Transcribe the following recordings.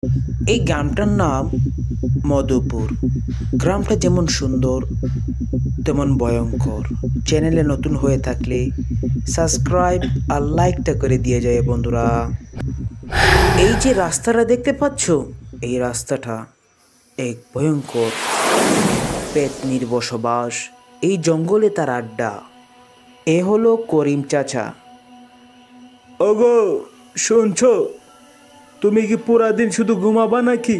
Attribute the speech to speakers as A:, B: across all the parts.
A: এই গ্রামটার নাম মধুপুর। গ্রামটা যেমন সুন্দর তেমন ভয়ঙ্কর। চ্যানেলে নতুন হয়ে থাকলে সাবস্ক্রাইব আর লাইকটা করে দিয়ে যায় বন্ধুরা। এই যে রাস্তাটা দেখতে পাচ্ছ, এই রাস্তাটা এক ভয়ঙ্কর পেতনির বসবাস। এই জঙ্গলে তার আড্ডা। এ হলো করিম চাচা। ওগো, শুনছো? তুমি কি পুরা দিন শুধু ঘুমাবা নাকি?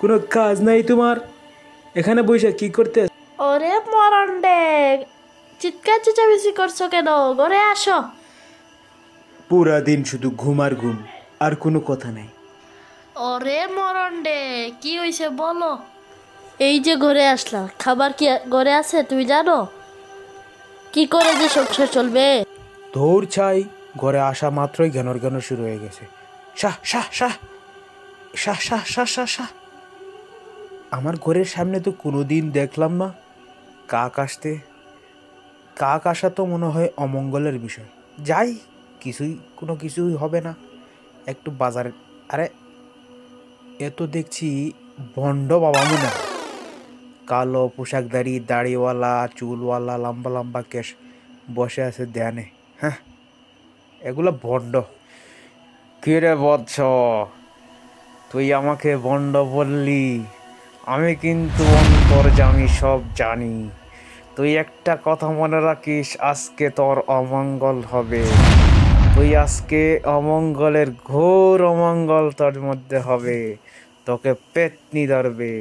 A: কোনো কাজ নাই তোমার? এখানে বসে কি করতে?
B: ওরে মরণ ডে, চিৎকার চেঁচামেচি করছো কেন? ঘরে আসো।
A: পুরা দিন শুধু ঘুম আর ঘুম, আর কোনো কথা নাই।
B: ওরে মরণ ডে, কি হয়েছে বলো। এই যে ঘরে আসলাম, খাবার কি ঘরে আছে তুমি জানো? কি করে যে সংসার চলবে?
A: ধৌর ছাই, ঘরে আসা মাত্রই জ্ঞানর জ্ঞান শুরু হয়ে গেছে। শাহ শাহ শাহ শাহ শাহ শাহ শাহ শাহ। আমার ঘরের সামনে তো কোনোদিন দেখলাম না কাক আসতে। কাক আসা তো মনে হয় অমঙ্গলের বিষয়। যাই, কোনো কিছুই হবে না। একটু বাজারে, আরে এ তো দেখছি ভণ্ড বাবা মনে হয়। কালো পোশাকধারী, দাড়িওয়ালা, চুলওয়ালা, লম্বা লম্বা কেশ, বসে আছে ধ্যানে। হ্যাঁ, এগুলো ভণ্ড। কিরে বৎস, তুই আমাকে ভণ্ড বললি? আমি কিন্তু অন্তর্যামী, সব জানি। তুই একটা কথা মনে রাখিস, আজকে তোর অমঙ্গল হবে। তুই আজকে অমঙ্গলের ঘোর অমঙ্গল তোর মধ্যে হবে। তোকে পেতনি ধরবে,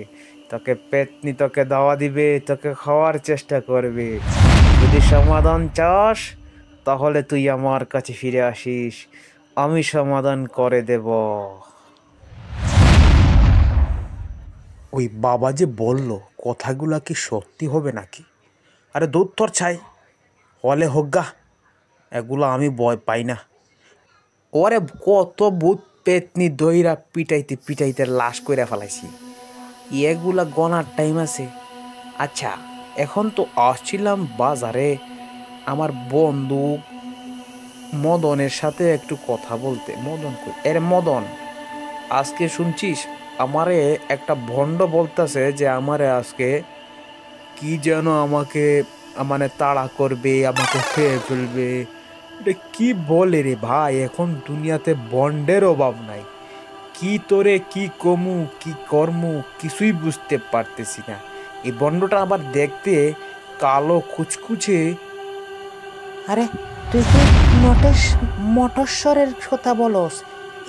A: তোকে দাওয়া দিবে, তোকে খাওয়ার চেষ্টা করবে। যদি সমাধান চাস তাহলে তুই আমার কাছে ফিরে আসিস, আমি সমাধান করে দেব। ওই বাবা যে বলল, কথাগুলা কি সত্যি হবে নাকি? আরে দূর তোর ছাই, হলে হোক, এগুলো আমি ভয় পাই না। ওরে কত ভূত পেতনি দইরা পিটাইতে পিটাইতে লাশ কইরা ফেলাইছি। এগুলা গনার টাইম আছে? আচ্ছা, এখন তো আসছিলাম বাজারে আমার বন্ধু মদনের সাথে একটু কথা বলতে। মদন কই? এর মদন, আজকে শুনছিস আমারে একটা ভণ্ড বলতেছে যে আমারে আজকে কি যেন আমাকে মানে তাড়া করবে, আমাকে খেয়ে ফেলবে। এটা কি বলে রে ভাই? এখন দুনিয়াতে বন্ডের অভাব নাই। কি তোরে কি কমু কি কর্মু কিছুই বুঝতে পারতেছি না। এই বন্ডটা আবার দেখতে কালো কুচকুচে। আরে তুই কি মটস্বরের কথা বলস?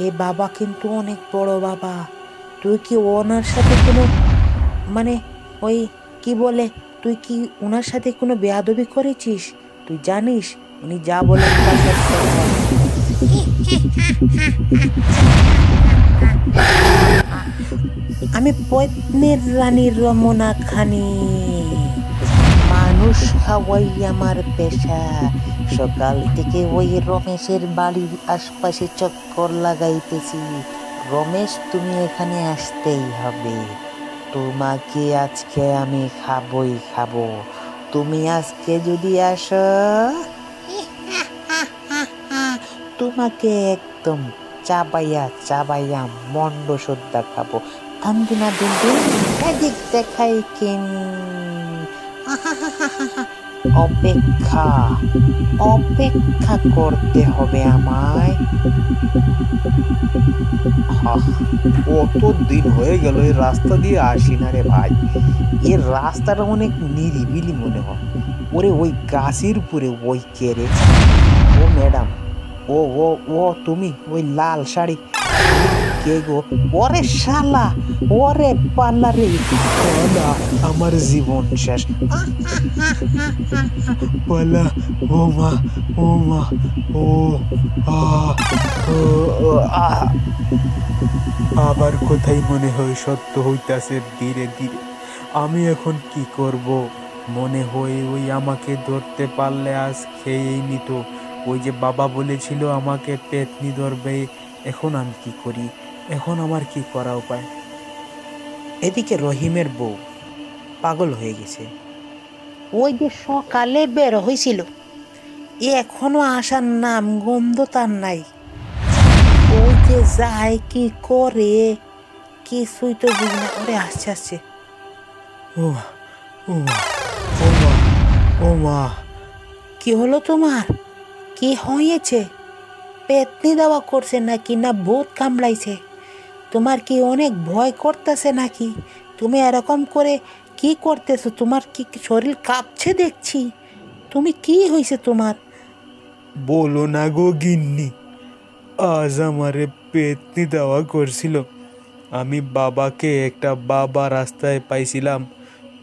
A: এ বাবা কিন্তু অনেক বড় বাবা। তুই কি ওনার সাথে কোনো মানে ওই কি বলে, তুই কি ওনার সাথে কোনো বেয়াদবি করেছিস? তুই জানিস উনি যা বলেন তা সত্য হয়। আমি পত্নীর রানীর রমনা খানি, মানুষ খাওয়াই আমার পেশা। সকাল থেকে ওই রমেশের বাড়ির আশপাশে চক্কর লাগাইতেছি। রমেশ, তুমি এখানে আসতেই হবে। তোমাকে আজকে আমি খাবই খাবো। তুমি আজকে যদি আসো, তোমাকে একদম চাবাইয়া চাবাইয়া মন্ড সদ্যা খাবো। থামদিনা দিন দিন এদিক দেখাই কিন। অপেক্ষা অপেক্ষা করতে হবে আমায়। কত দিন হয়ে গেল এই রাস্তা দিয়ে আসি না রে ভাই। এর রাস্তাটা অনেক নিরিবিলি মনে হয়। ওরে ওই গাছের উপরে ওই কেরে, ও ম্যাডাম, ও ও ও তুমি ওই লাল শাড়ি, কে গো? ওরে শালা, ওরে পাল্লা রে, পালা, আমার জীবন শেষ। পালা, ও মা, ও মা, ও আ ও আ। আবার কোথায় মনে হয় সত্য হইতাছে ধীরে ধীরে। আমি এখন কি করব? মনে হয় ওই আমাকে ধরতে পারলে আজ খেয়েই নিত। ওই যে বাবা বলেছিল আমাকে পেতনি ধরবে। এখন আমি কি করি? এখন আমার কি করা উপায়? এদিকে রহিমের বউ পাগল হয়ে গেছে। ওই যে সকালে বের হয়েছিল, এখনো আসার নাম গন্ধ তার নাই। ওই যে যায় কি করে,
C: কিছুই তো বুঝি না। ওরে আসছে আসছে।
A: ও মা, ও মা, ও মা, ও মা।
C: কি হলো তোমার? কি হয়েছে? পেতনি দেওয়া করছে নাকি না ভূত কামড়াইছে? তোমার কি অনেক ভয় করতেছে নাকি? তুমি এরকম করে কি করতেছো? তোমার কি শরীর কাঁপছে দেখছি। তুমি কি হয়েছে তোমার?
A: বলো না গো গিন্নি, আজ আমারে পেতনি দেওয়া করছিল। আমি বাবাকে একটা বাবা রাস্তায় পাইছিলাম,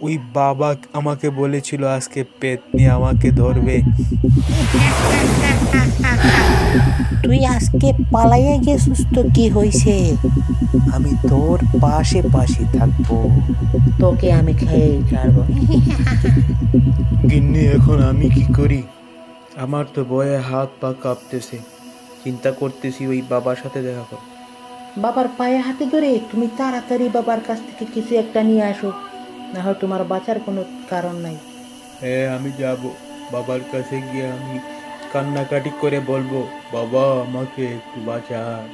A: ওই বাবা আমাকে বলেছিল আজকে পেতনি আমাকে ধরবে।
C: তুই আজকে পালাইয়া গেছিস তো কি হয়েছে?
A: আমি তোর পাশে পাশে থাকবো।
C: তোকে আমি খেয়ে ছাড়বো।
A: গিন্নি, এখন আমি কি করি? আমার তো ভয়ে হাত পা কাঁপতেছে। চিন্তা করতেছি ওই বাবার সাথে দেখা কর।
C: বাবার পায়ে হাতে ধরে তুমি তাড়াতাড়ি বাবার কাছ থেকে কিছু একটা নিয়ে আসো, না হয় তোমার বাঁচার কোনো কারণ নাই।
A: হ্যাঁ, আমি যাব। বাবার কাছে গিয়ে আমি কান্নাকাটি করে বলবো, বাবা আমাকে একটু বাঁচান।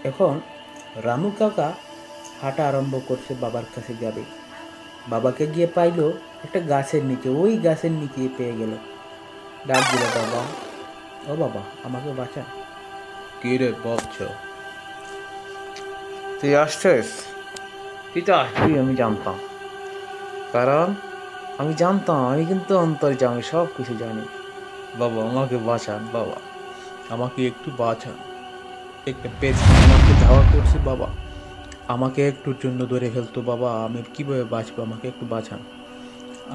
A: এখন রামু কাকা হাঁটা আরম্ভ করছে, বাবার কাছে যাবে। বাবাকে গিয়ে পাইলো একটা গাছের নিচে, ওই গাছের নিচে পেয়ে গেল। ডাক দিল, বাবা, ও বাবা আমাকে বাঁচা। কি রে বলছ? তুই আসছিস? তুই তো আসবি আমি জানতাম, কারণ আমি জানতাম আমি কিন্তু অন্তর্যামী, সব কিছু জানি। বাবা আমাকে বাঁচান, বাবা আমাকে একটু বাঁচান। একটা পেট আমাকে ধাওয়া করছে বাবা, আমাকে একটুর জন্য ধরে ফেলতো বাবা, আমি কীভাবে বাঁচবো? আমাকে একটু বাঁচান।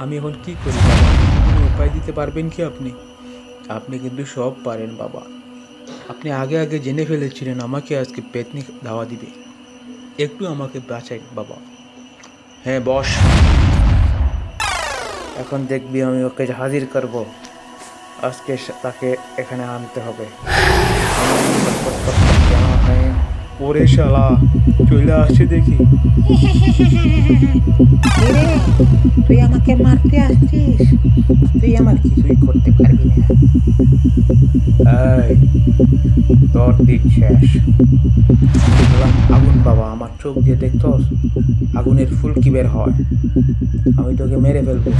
A: আমি এখন কি করি বাবা? কোনো উপায় দিতে পারবেন কি আপনি? আপনি কিন্তু সব পারেন বাবা। আপনি আগে আগে জেনে ফেলেছিলেন আমাকে আজকে পেতনি ধাওয়া দিবে। একটু আমাকে বাঁচাই বাবা। হ্যাঁ বস, এখন দেখবি আমি ওকে হাজির করব। আজকে তাকে এখানে আনতে হবে। ওরে শালা চলে আসছে দেখি।
C: কিরে, তুই আমাকে মারতে আসছিস? তুই আমার কিছুই করতে পারবি না।
A: এই, তোর দিক শেষ। দেখলাম আগুন বাবা, আমার চোখ দিয়ে দেখতস আগুনের ফুলকি বের হয়। আমি তোকে মেরে ফেলবো।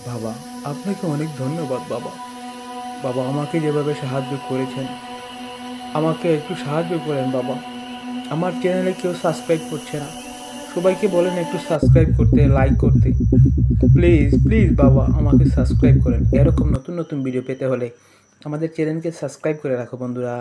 A: বাবা আপনাকে অনেক ধন্যবাদ বাবা। বাবা আমাকে যেভাবে সাহায্য করেছেন, আমাকে একটু সাহায্য করেন বাবা। আমার চ্যানেলে কেউ সাবস্ক্রাইব করছে না, সবাইকে বলেন একটু সাবস্ক্রাইব করতে, লাইক করতে। প্লিজ প্লিজ বাবা আমাকে সাবস্ক্রাইব করেন। এরকম নতুন নতুন ভিডিও পেতে হলে আমাদের চ্যানেলকে সাবস্ক্রাইব করে রাখো বন্ধুরা।